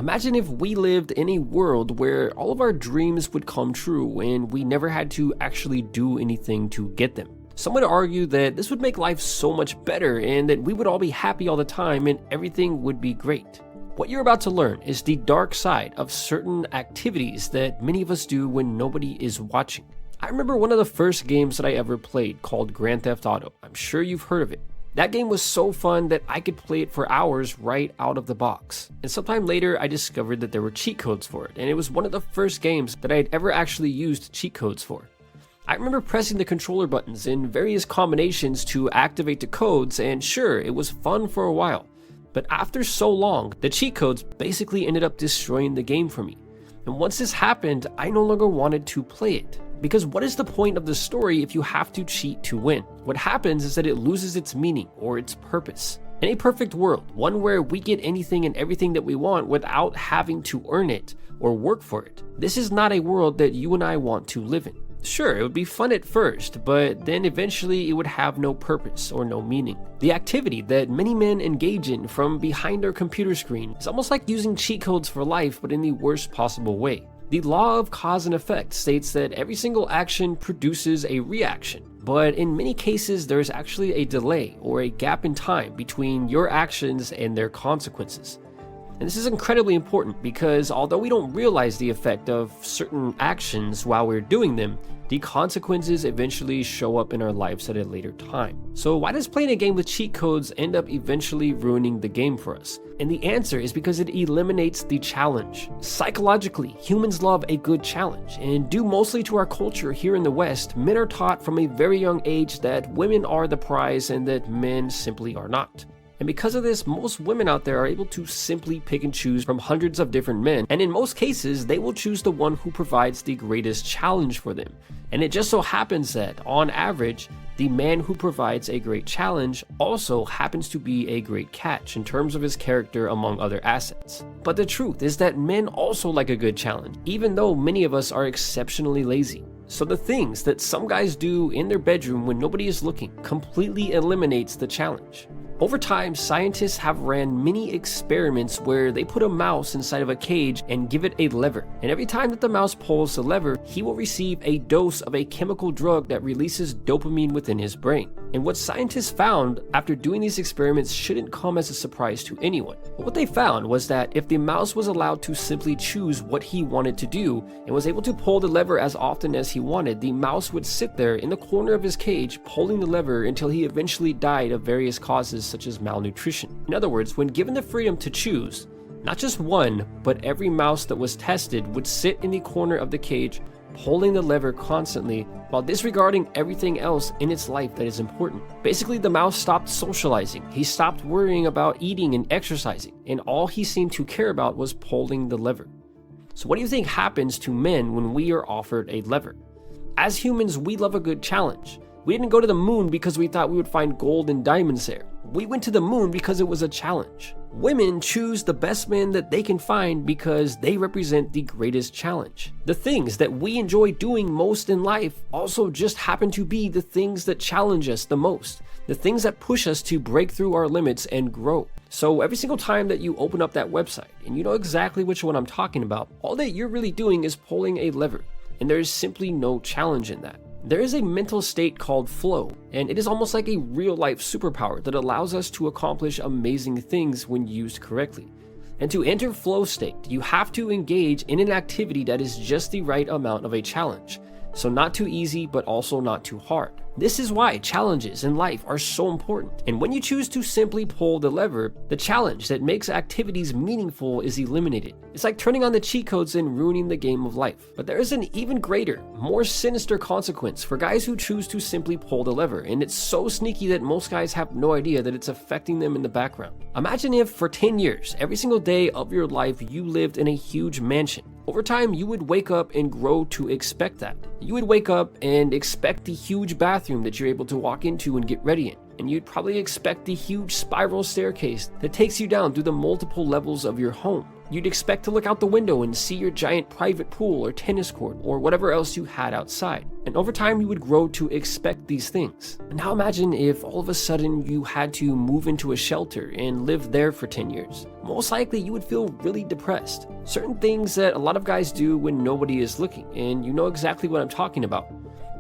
Imagine if we lived in a world where all of our dreams would come true and we never had to actually do anything to get them. Some would argue that this would make life so much better and that we would all be happy all the time and everything would be great. What you're about to learn is the dark side of certain activities that many of us do when nobody is watching. I remember one of the first games that I ever played called Grand Theft Auto. I'm sure you've heard of it. That game was so fun that I could play it for hours right out of the box. And sometime later, I discovered that there were cheat codes for it, and it was one of the first games that I had ever actually used cheat codes for. I remember pressing the controller buttons in various combinations to activate the codes, and sure, it was fun for a while. But after so long, the cheat codes basically ended up destroying the game for me. And once this happened, I no longer wanted to play it. Because what is the point of the story if you have to cheat to win? What happens is that it loses its meaning or its purpose. In a perfect world, one where we get anything and everything that we want without having to earn it or work for it, this is not a world that you and I want to live in. Sure, it would be fun at first, but then eventually it would have no purpose or no meaning. The activity that many men engage in from behind their computer screen is almost like using cheat codes for life, but in the worst possible way. The law of cause and effect states that every single action produces a reaction, but in many cases there is actually a delay or a gap in time between your actions and their consequences. And this is incredibly important because although we don't realize the effect of certain actions while we're doing them, the consequences eventually show up in our lives at a later time. So why does playing a game with cheat codes end up eventually ruining the game for us? And the answer is because it eliminates the challenge. Psychologically, humans love a good challenge, and due mostly to our culture here in the West, men are taught from a very young age that women are the prize and that men simply are not. And because of this, most women out there are able to simply pick and choose from hundreds of different men, and in most cases, they will choose the one who provides the greatest challenge for them. And it just so happens that, on average, the man who provides a great challenge also happens to be a great catch in terms of his character among other assets. But the truth is that men also like a good challenge, even though many of us are exceptionally lazy. So the things that some guys do in their bedroom when nobody is looking completely eliminates the challenge. Over time, scientists have ran many experiments where they put a mouse inside of a cage and give it a lever. And every time that the mouse pulls the lever, he will receive a dose of a chemical drug that releases dopamine within his brain. And what scientists found after doing these experiments shouldn't come as a surprise to anyone. But what they found was that if the mouse was allowed to simply choose what he wanted to do and was able to pull the lever as often as he wanted, the mouse would sit there in the corner of his cage pulling the lever until he eventually died of various causes such as malnutrition. In other words, when given the freedom to choose, not just one, but every mouse that was tested would sit in the corner of the cage pulling the lever constantly while disregarding everything else in its life that is important. Basically, the mouse stopped socializing, he stopped worrying about eating and exercising, and all he seemed to care about was pulling the lever. So what do you think happens to men when we are offered a lever? As humans, we love a good challenge. We didn't go to the moon because we thought we would find gold and diamonds there. We went to the moon because it was a challenge. Women choose the best men that they can find because they represent the greatest challenge. The things that we enjoy doing most in life also just happen to be the things that challenge us the most. The things that push us to break through our limits and grow. So every single time that you open up that website, and you know exactly which one I'm talking about, all that you're really doing is pulling a lever. And there is simply no challenge in that. There is a mental state called flow, and it is almost like a real-life superpower that allows us to accomplish amazing things when used correctly. And to enter flow state, you have to engage in an activity that is just the right amount of a challenge. So not too easy, but also not too hard. This is why challenges in life are so important. And when you choose to simply pull the lever, the challenge that makes activities meaningful is eliminated. It's like turning on the cheat codes and ruining the game of life. But there is an even greater, more sinister consequence for guys who choose to simply pull the lever, and it's so sneaky that most guys have no idea that it's affecting them in the background. Imagine if for 10 years, every single day of your life, you lived in a huge mansion. Over time, you would wake up and grow to expect that. You would wake up and expect the huge bathroom that you're able to walk into and get ready in. And you'd probably expect the huge spiral staircase that takes you down through the multiple levels of your home. You'd expect to look out the window and see your giant private pool or tennis court or whatever else you had outside. And over time, you would grow to expect these things. And now imagine if all of a sudden you had to move into a shelter and live there for 10 years. Most likely you would feel really depressed. Certain things that a lot of guys do when nobody is looking, and you know exactly what I'm talking about.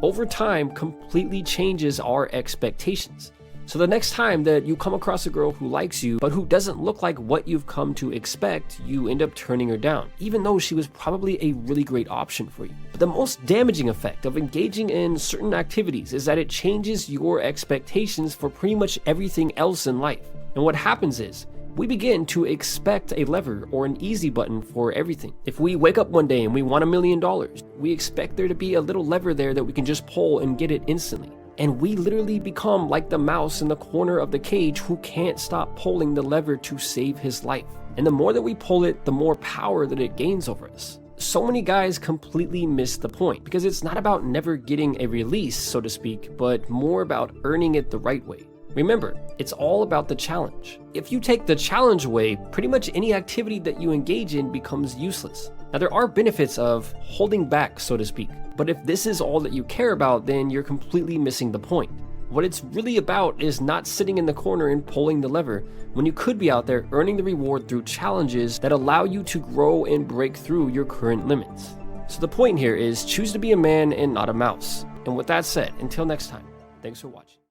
Over time, completely changes our expectations. So the next time that you come across a girl who likes you, but who doesn't look like what you've come to expect, you end up turning her down, even though she was probably a really great option for you. But the most damaging effect of engaging in certain activities is that it changes your expectations for pretty much everything else in life. And what happens is, we begin to expect a lever or an easy button for everything. If we wake up one day and we want $1 million, we expect there to be a little lever there that we can just pull and get it instantly. And we literally become like the mouse in the corner of the cage who can't stop pulling the lever to save his life. And the more that we pull it, the more power that it gains over us. So many guys completely miss the point because it's not about never getting a release, so to speak, but more about earning it the right way. Remember, it's all about the challenge. If you take the challenge away, pretty much any activity that you engage in becomes useless. Now, there are benefits of holding back, so to speak, but if this is all that you care about, then you're completely missing the point. What it's really about is not sitting in the corner and pulling the lever when you could be out there earning the reward through challenges that allow you to grow and break through your current limits. So the point here is choose to be a man and not a mouse. And with that said, until next time, thanks for watching.